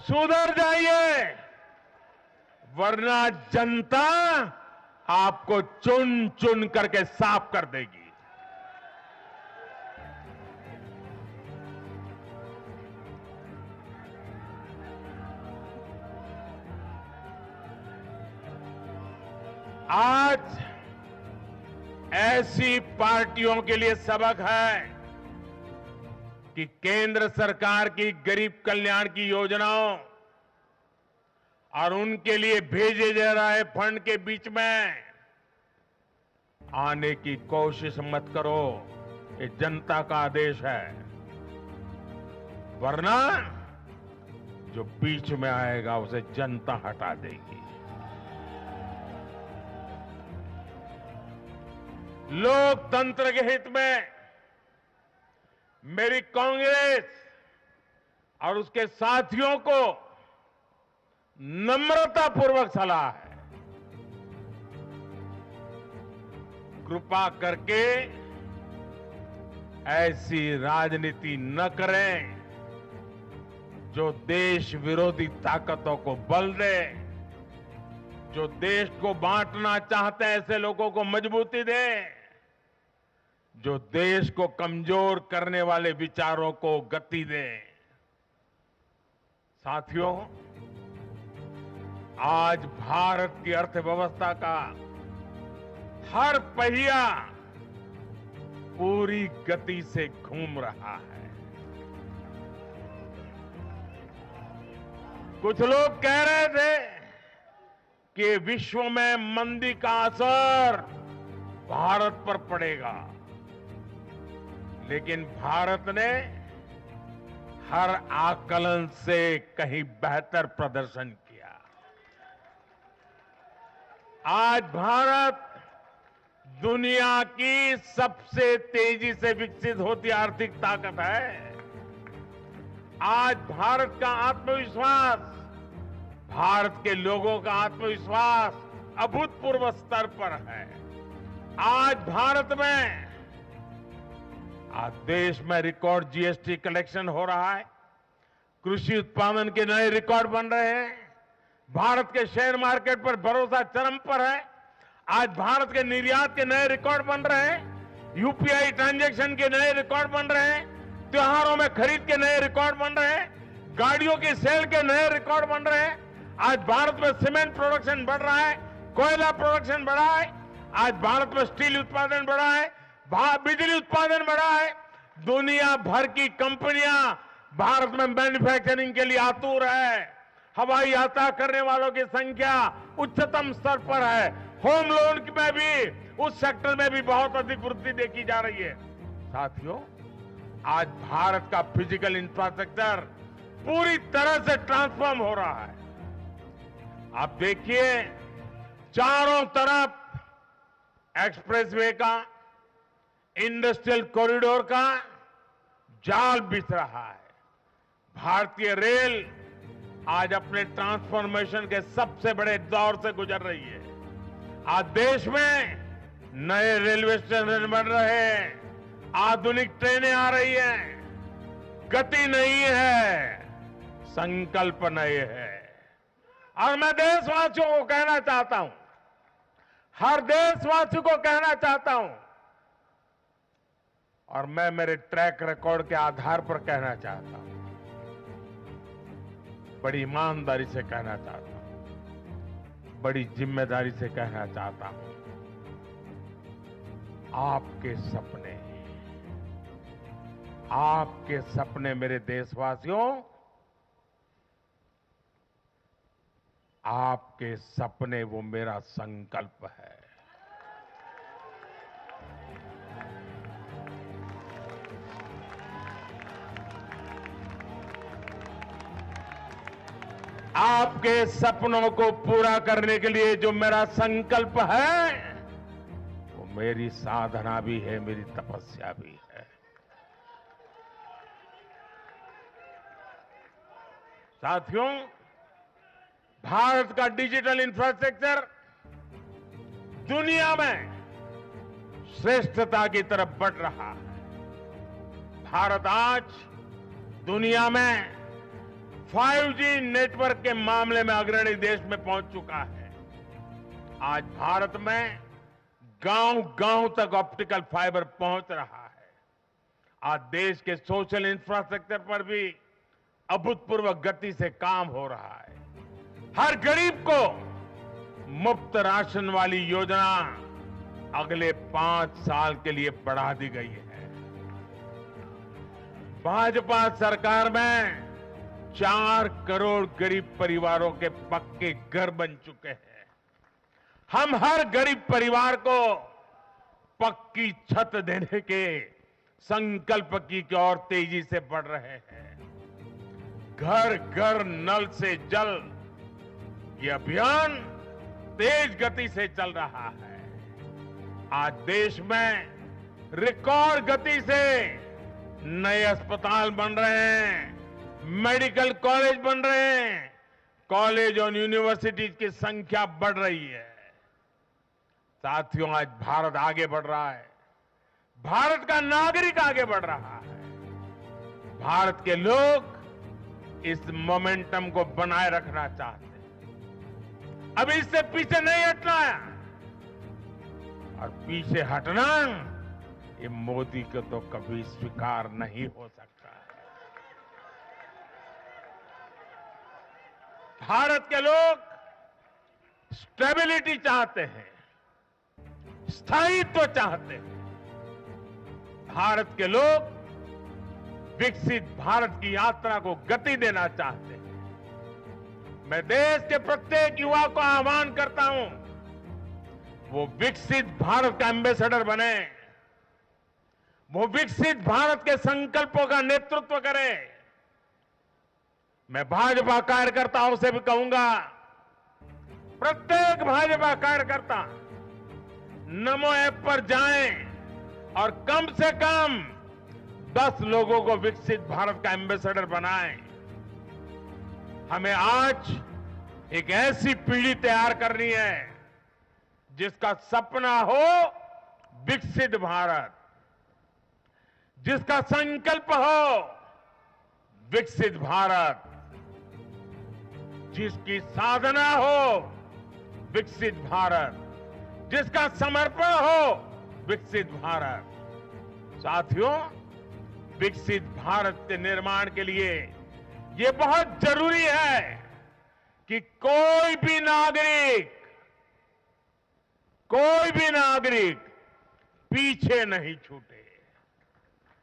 E: सुधर जाइए, वरना जनता आपको चुन चुन करके साफ कर देगी। आज ऐसी पार्टियों के लिए सबक है कि केंद्र सरकार की गरीब कल्याण की योजनाओं और उनके लिए भेजे जा रहे फंड के बीच में आने की कोशिश मत करो। ये जनता का आदेश है, वरना जो बीच में आएगा उसे जनता हटा देगी। लोकतंत्र के हित में मेरी कांग्रेस और उसके साथियों को नम्रतापूर्वक सलाह है, कृपा करके ऐसी राजनीति न करें जो देश विरोधी ताकतों को बल दे, जो देश को बांटना चाहते हैं ऐसे लोगों को मजबूती दे। जो देश को कमजोर करने वाले विचारों को गति दें। साथियों, आज भारत की अर्थव्यवस्था का हर पहिया पूरी गति से घूम रहा है। कुछ लोग कह रहे थे कि विश्व में मंदी का असर भारत पर पड़ेगा, लेकिन भारत ने हर आकलन से कहीं बेहतर प्रदर्शन किया। आज भारत दुनिया की सबसे तेजी से विकसित होती आर्थिक ताकत है। आज भारत का आत्मविश्वास, भारत के लोगों का आत्मविश्वास अभूतपूर्व स्तर पर है। आज भारत में, आज देश में रिकॉर्ड जीएसटी कलेक्शन हो रहा है, कृषि उत्पादन के नए रिकॉर्ड बन रहे हैं, भारत के शेयर मार्केट पर भरोसा चरम पर है। आज भारत के निर्यात के नए रिकॉर्ड बन रहे हैं, यूपीआई ट्रांजैक्शन के नए रिकॉर्ड बन रहे हैं, त्योहारों में खरीद के नए रिकॉर्ड बन रहे हैं, गाड़ियों की सेल के नए रिकॉर्ड बन रहे हैं। आज भारत में सीमेंट प्रोडक्शन बढ़ रहा है, कोयला प्रोडक्शन बढ़ा है, आज भारत में स्टील उत्पादन बढ़ा है, बिजली उत्पादन बढ़ा है। दुनिया भर की कंपनियां भारत में मैन्युफैक्चरिंग के लिए आतुर है। हवाई यात्रा करने वालों की संख्या उच्चतम स्तर पर है। होम लोन में भी, उस सेक्टर में भी बहुत अधिक वृद्धि देखी जा रही है। साथियों, आज भारत का फिजिकल इंफ्रास्ट्रक्चर पूरी तरह से ट्रांसफॉर्म हो रहा है। आप देखिए, चारों तरफ एक्सप्रेसवे का, इंडस्ट्रियल कॉरिडोर का जाल बिछ रहा है। भारतीय रेल आज अपने ट्रांसफॉर्मेशन के सबसे बड़े दौर से गुजर रही है। आज देश में नए रेलवे स्टेशन बन रहे हैं, आधुनिक ट्रेनें आ रही हैं। गति नहीं है, संकल्प नए है। और मैं देशवासियों को कहना चाहता हूं, हर देशवासी को कहना चाहता हूं, और मैं मेरे ट्रैक रिकॉर्ड के आधार पर कहना चाहता हूं, बड़ी ईमानदारी से कहना चाहता हूं, बड़ी जिम्मेदारी से कहना चाहता हूं, आपके सपने मेरे देशवासियों, आपके सपने वो मेरा संकल्प है। आपके सपनों को पूरा करने के लिए जो मेरा संकल्प है, वो मेरी साधना भी है, मेरी तपस्या भी है। साथियों, भारत का डिजिटल इंफ्रास्ट्रक्चर दुनिया में श्रेष्ठता की तरफ बढ़ रहा है। भारत आज दुनिया में 5G नेटवर्क के मामले में अग्रणी देश में पहुंच चुका है। आज भारत में गांव-गांव तक ऑप्टिकल फाइबर पहुंच रहा है। आज देश के सोशल इंफ्रास्ट्रक्चर पर भी अभूतपूर्व गति से काम हो रहा है। हर गरीब को मुफ्त राशन वाली योजना अगले 5 साल के लिए बढ़ा दी गई है। भाजपा सरकार में 4 करोड़ गरीब परिवारों के पक्के घर बन चुके हैं। हम हर गरीब परिवार को पक्की छत देने के संकल्प की ओर तेजी से बढ़ रहे हैं। घर घर नल से जल, ये अभियान तेज गति से चल रहा है। आज देश में रिकॉर्ड गति से नए अस्पताल बन रहे हैं, मेडिकल कॉलेज बन रहे हैं, कॉलेज और यूनिवर्सिटीज की संख्या बढ़ रही है। साथियों, आज भारत आगे बढ़ रहा है, भारत का नागरिक आगे बढ़ रहा है। भारत के लोग इस मोमेंटम को बनाए रखना चाहते हैं। अब इससे पीछे नहीं हटना है, और पीछे हटना ये मोदी को तो कभी स्वीकार नहीं हो सकता है। भारत के लोग स्टेबिलिटी चाहते हैं, स्थायित्व चाहते हैं। भारत के लोग विकसित भारत की यात्रा को गति देना चाहते हैं। मैं देश के प्रत्येक युवा को आह्वान करता हूं, वो विकसित भारत का एम्बेसडर बने, वो विकसित भारत के संकल्पों का नेतृत्व करे। मैं भाजपा कार्यकर्ताओं से भी कहूंगा, प्रत्येक भाजपा कार्यकर्ता नमो ऐप पर जाएं और कम से कम 10 लोगों को विकसित भारत का एम्बेसडर बनाएं। हमें आज एक ऐसी पीढ़ी तैयार करनी है जिसका सपना हो विकसित भारत, जिसका संकल्प हो विकसित भारत, जिसकी साधना हो विकसित भारत, जिसका समर्पण हो विकसित भारत। साथियों, विकसित भारत के निर्माण के लिए ये बहुत जरूरी है कि कोई भी नागरिक पीछे नहीं छूटे।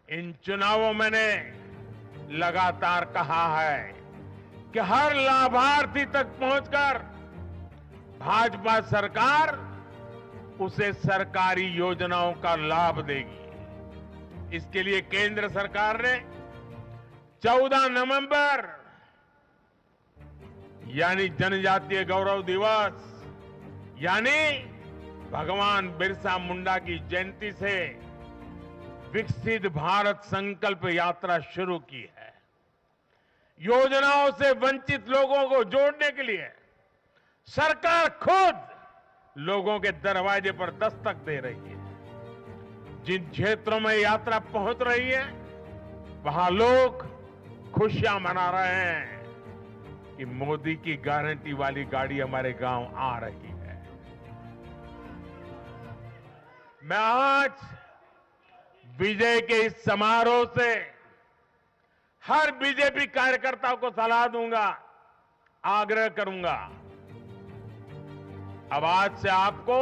E: इन चुनावों में मैंने लगातार कहा है कि हर लाभार्थी तक पहुंचकर भाजपा सरकार उसे सरकारी योजनाओं का लाभ देगी। इसके लिए केंद्र सरकार ने 14 नवंबर यानी जनजातीय गौरव दिवस यानी भगवान बिरसा मुंडा की जयंती से विकसित भारत संकल्प यात्रा शुरू की है। योजनाओं से वंचित लोगों को जोड़ने के लिए सरकार खुद लोगों के दरवाजे पर दस्तक दे रही है। जिन क्षेत्रों में यात्रा पहुंच रही है वहां लोग खुशियां मना रहे हैं कि मोदी की गारंटी वाली गाड़ी हमारे गांव आ रही है। मैं आज विजय के इस समारोह से हर बीजेपी कार्यकर्ता को सलाह दूंगा, आग्रह करूंगा, अब आज से आपको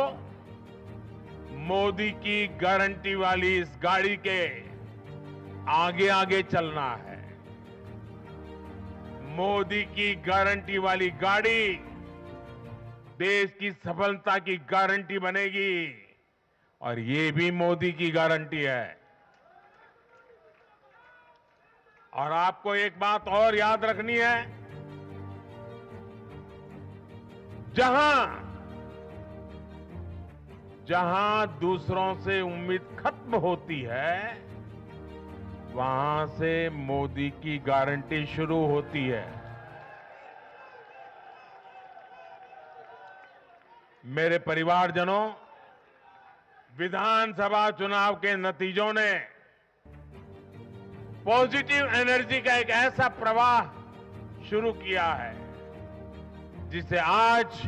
E: मोदी की गारंटी वाली इस गाड़ी के आगे आगे चलना है। मोदी की गारंटी वाली गाड़ी देश की सफलता की गारंटी बनेगी और ये भी मोदी की गारंटी है। और आपको एक बात और याद रखनी है, जहां दूसरों से उम्मीद खत्म होती है वहां से मोदी की गारंटी शुरू होती है। मेरे परिवारजनों, विधानसभा चुनाव के नतीजों ने पॉजिटिव एनर्जी का एक ऐसा प्रवाह शुरू किया है जिसे आज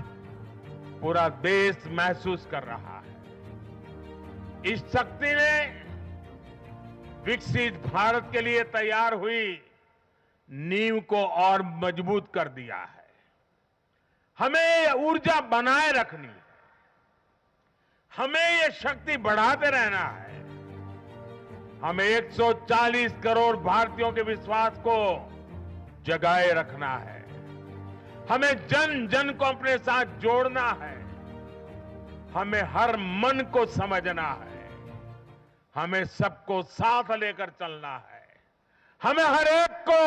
E: पूरा देश महसूस कर रहा है। इस शक्ति ने विकसित भारत के लिए तैयार हुई नींव को और मजबूत कर दिया है। हमें ये ऊर्जा बनाए रखनी है, हमें ये शक्ति बढ़ाते रहना है। हमें 140 करोड़ भारतीयों के विश्वास को जगाए रखना है। हमें जन जन को अपने साथ जोड़ना है। हमें हर मन को समझना है। हमें सबको साथ लेकर चलना है। हमें हर एक को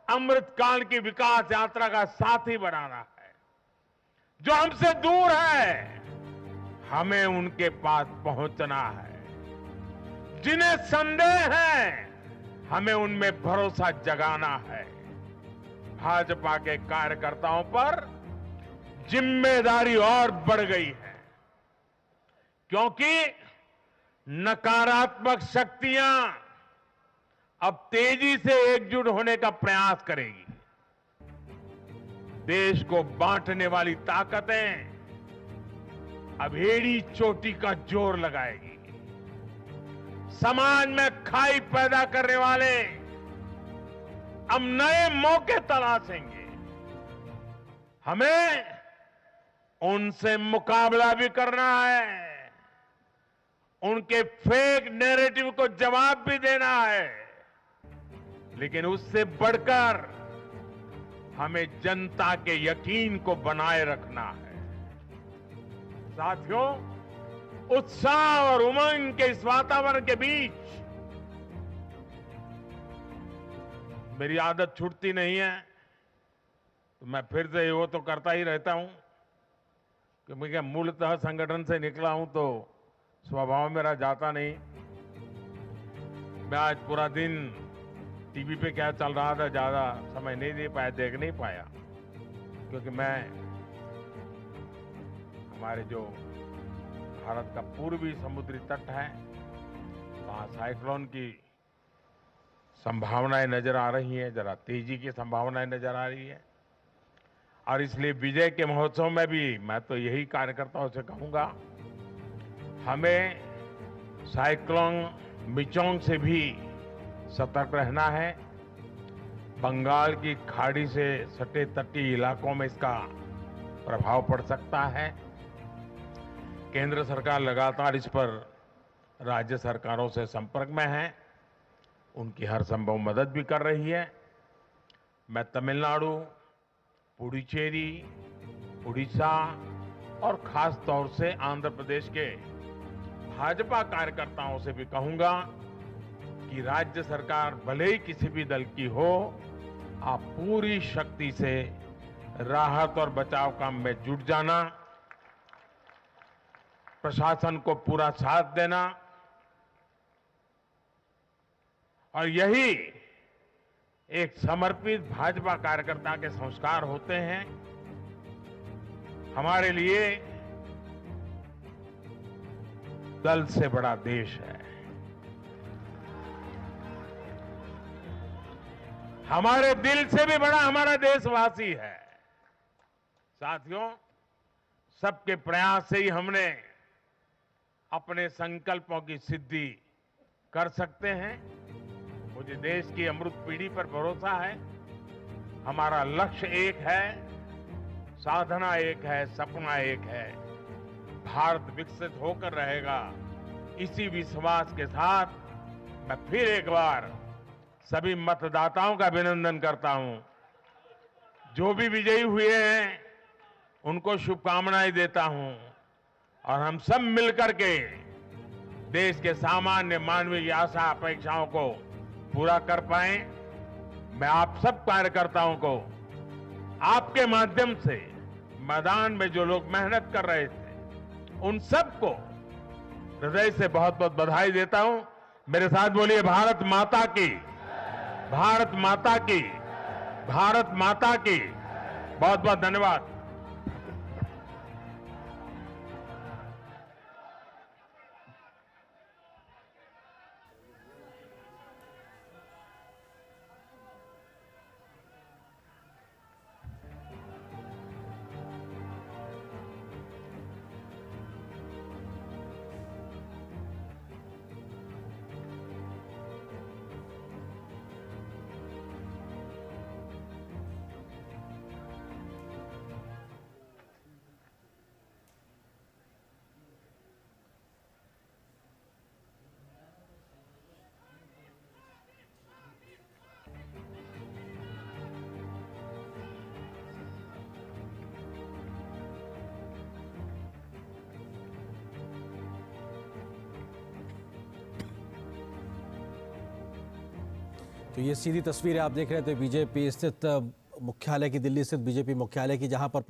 E: अमृतकाल की विकास यात्रा का साथी बनाना है। जो हमसे दूर है हमें उनके पास पहुंचना है। जिन्हें संदेह है हमें उनमें भरोसा जगाना है। भाजपा के कार्यकर्ताओं पर जिम्मेदारी और बढ़ गई है, क्योंकि नकारात्मक शक्तियां अब तेजी से एकजुट होने का प्रयास करेगी। देश को बांटने वाली ताकतें अब एड़ी चोटी का जोर लगाएगी। समाज में खाई पैदा करने वाले अब नए मौके तलाशेंगे। हमें उनसे मुकाबला भी करना है, उनके फेक नैरेटिव को जवाब भी देना है, लेकिन उससे बढ़कर हमें जनता के यकीन को बनाए रखना है। साथियों, उत्साह और उमंग के इस वातावरण के बीच मेरी आदत छूटती नहीं है, तो मैं फिर से वो तो करता ही रहता हूं कि मैं मूलतः संगठन से निकला हूं तो स्वभाव मेरा जाता नहीं। मैं आज पूरा दिन टीवी पे क्या चल रहा था ज्यादा समय नहीं दे पाया, देख नहीं पाया, क्योंकि मैं हमारे जो भारत का पूर्वी समुद्री तट है वहां साइक्लोन की संभावनाएं नजर आ रही हैं, जरा तेजी की संभावनाएं नजर आ रही है। और इसलिए विजय के महोत्सव में भी मैं तो यही कार्यकर्ताओं से कहूंगा, हमें साइक्लोन मिचोंग से भी सतर्क रहना है। बंगाल की खाड़ी से सटे तटीय इलाकों में इसका प्रभाव पड़ सकता है। केंद्र सरकार लगातार इस पर राज्य सरकारों से संपर्क में है, उनकी हर संभव मदद भी कर रही है। मैं तमिलनाडु, पुडुचेरी, उड़ीसा और खास तौर से आंध्र प्रदेश के भाजपा कार्यकर्ताओं से भी कहूंगा कि राज्य सरकार भले ही किसी भी दल की हो, आप पूरी शक्ति से राहत और बचाव काम में जुट जाना, प्रशासन को पूरा साथ देना, और यही एक समर्पित भाजपा कार्यकर्ता के संस्कार होते हैं। हमारे लिए दल से बड़ा देश है, हमारे दिल से भी बड़ा हमारा देशवासी है। साथियों, सबके प्रयास से ही हमने अपने संकल्पों की सिद्धि कर सकते हैं। मुझे देश की अमृत पीढ़ी पर भरोसा है। हमारा लक्ष्य एक है, साधना एक है, सपना एक है। भारत विकसित होकर रहेगा, इसी विश्वास के साथ मैं फिर एक बार सभी मतदाताओं का अभिनंदन करता हूं। जो भी विजयी हुए हैं उनको शुभकामनाएं देता हूं, और हम सब मिलकर के देश के सामान्य मानवीय की आशा अपेक्षाओं को पूरा कर पाए। मैं आप सब कार्यकर्ताओं को आपके माध्यम से मैदान में जो लोग मेहनत कर रहे थे उन सबको हृदय से बहुत बहुत बधाई देता हूं। मेरे साथ बोलिए भारत माता की, भारत माता की, भारत माता की। बहुत बहुत धन्यवाद।
F: तो ये सीधी तस्वीरें आप देख रहे थे बीजेपी स्थित मुख्यालय की, दिल्ली स्थित बीजेपी मुख्यालय की, जहां पर